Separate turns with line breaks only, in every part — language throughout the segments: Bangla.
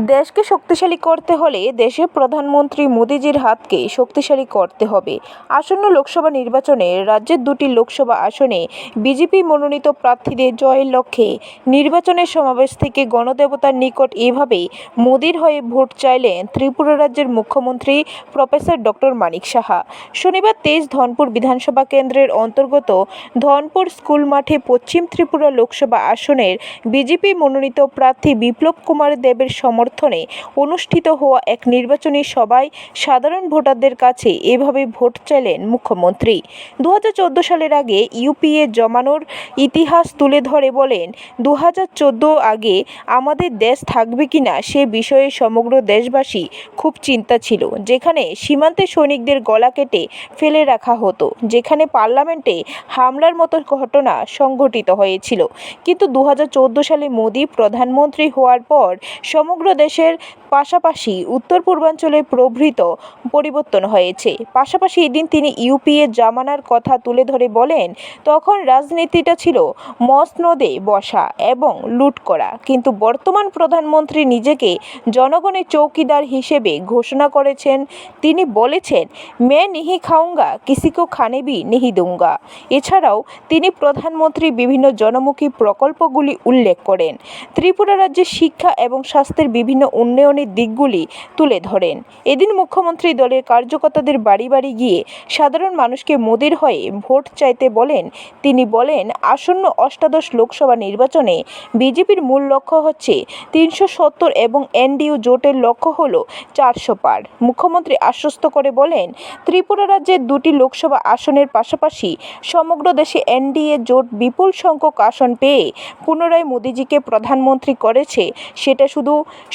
দেশকে শক্তিশালী করতে হলে দেশের প্রধানমন্ত্রী মোদিজির হাতকে শক্তিশালী করতে হবে। আসন্ন লোকসভা নির্বাচনে রাজ্যের 2টি লোকসভা আসনে বিজেপি মনোনীত প্রার্থীদের জয়ের লক্ষ্যে নির্বাচনের সমাবেশ থেকে গণদেবতার নিকট এভাবেই মোদির হয়ে ভোট চাইলেন ত্রিপুরা রাজ্যের মুখ্যমন্ত্রী প্রফেসর ডক্টর মানিক সাহা। শনিবার 23 ধনপুর বিধানসভা কেন্দ্রের অন্তর্গত ধনপুর স্কুল মাঠে পশ্চিম ত্রিপুরা লোকসভা আসনের বিজেপি মনোনীত প্রার্থী বিপ্লব কুমার দেবের সমর্থনে অনুষ্ঠিত হওয়া এক নির্বাচনী সভায় সাধারণ ভোটারদের কাছে এভাবে ভোট চাইলেন মুখ্যমন্ত্রী। 2014 সালের আগে ইউপিএ জমানোর ইতিহাস তুলে ধরে বলেন, 2014 আগে আমাদের দেশ থাকবে কিনা সে বিষয়ে সমগ্র দেশবাসী খুব চিন্তা ছিল। যেখানে সীমান্তে সৈনিকদের গলা কেটে ফেলে রাখা হতো, যেখানে পার্লামেন্টে হামলার মতো ঘটনা সংঘটিত হয়েছিল। কিন্তু 2014 সালে মোদি প্রধানমন্ত্রী হওয়ার পর সমগ্র দেশের পাশাপাশি উত্তর পূর্বাঞ্চলে প্রভৃত পরিবর্তন হয়েছে। পাশাপাশি এদিন তিনি ইউপিএ জামানার কথা তুলে ধরে বলেন, তখন রাজনীতিটা ছিল মসনদে বসা এবং লুট করা, কিন্তু বর্তমান প্রধানমন্ত্রী নিজেকে জনগণের চৌকিদার হিসেবে ঘোষণা করেছেন। তিনি বলেছেন, মে নিহি খাউঙ্গা কিসিকো খানে ভি নিহি দুঙ্গা। এছাড়াও তিনি প্রধানমন্ত্রী বিভিন্ন জনমুখী প্রকল্পগুলি উল্লেখ করেন। ত্রিপুরা রাজ্যের শিক্ষা এবং স্বাস্থ্যের বিভিন্ন উন্নয়নের দিকগুলি তুলে ধরেন। এদিন মুখ্যমন্ত্রী দলের কার্যকর্তাদের বাড়ি বাড়ি গিয়ে সাধারণ মানুষকে মোদির হয়ে ভোট চাইতে বলেন। তিনি বলেন, আসন্ন অষ্টাদশ লোকসভা নির্বাচনে বিজেপির মূল লক্ষ্য হচ্ছে 370 এবং এনডিইউ জোটের লক্ষ্য হল 400 পার। মুখ্যমন্ত্রী আশ্বস্ত করে বলেন, ত্রিপুরা রাজ্যের 2টি লোকসভা আসনের পাশাপাশি সমগ্র দেশে এনডিএ জোট বিপুল সংখ্যক আসন পেয়ে পুনরায় মোদিজিকে প্রধানমন্ত্রী করেছে, সেটা শুধু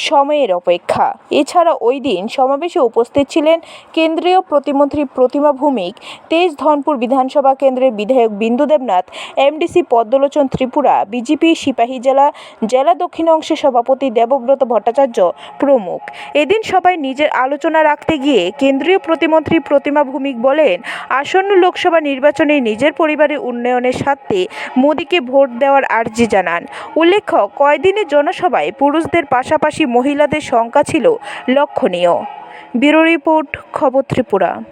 সময়ের অপেক্ষা। এছাড়া ওই দিন সমাবেশে উপস্থিত ছিলেন কেন্দ্রীয় প্রতিমন্ত্রী প্রতিমা ভৌমিক, 23 ধনপুর বিধানসভা কেন্দ্রের বিধায়ক বিন্দু দেবনাথ, এমডিসি পদ্মলোচন ত্রিপুরা, বিজেপি সিপাহীজলা জেলা দক্ষিণ অংশের সভাপতি দেবব্রত ভট্টাচার্য প্রমুখ। এদিন সবাই নিজের আলোচনা রাখতে গিয়ে কেন্দ্রীয় প্রতিমন্ত্রী প্রতিমা ভৌমিক বলেন, আসন্ন লোকসভা নির্বাচনে নিজের পরিবারের উন্নয়নের স্বার্থে মোদিকে ভোট দেওয়ার আর্জি জানান। উল্লেখ্য, কয়েকদিনের জনসভায় পুরুষদের পাশাপাশি মহিলাদের সংখ্যা ছিল লক্ষণীয়। ব্যুরো রিপোর্ট, খবর ত্রিপুরা।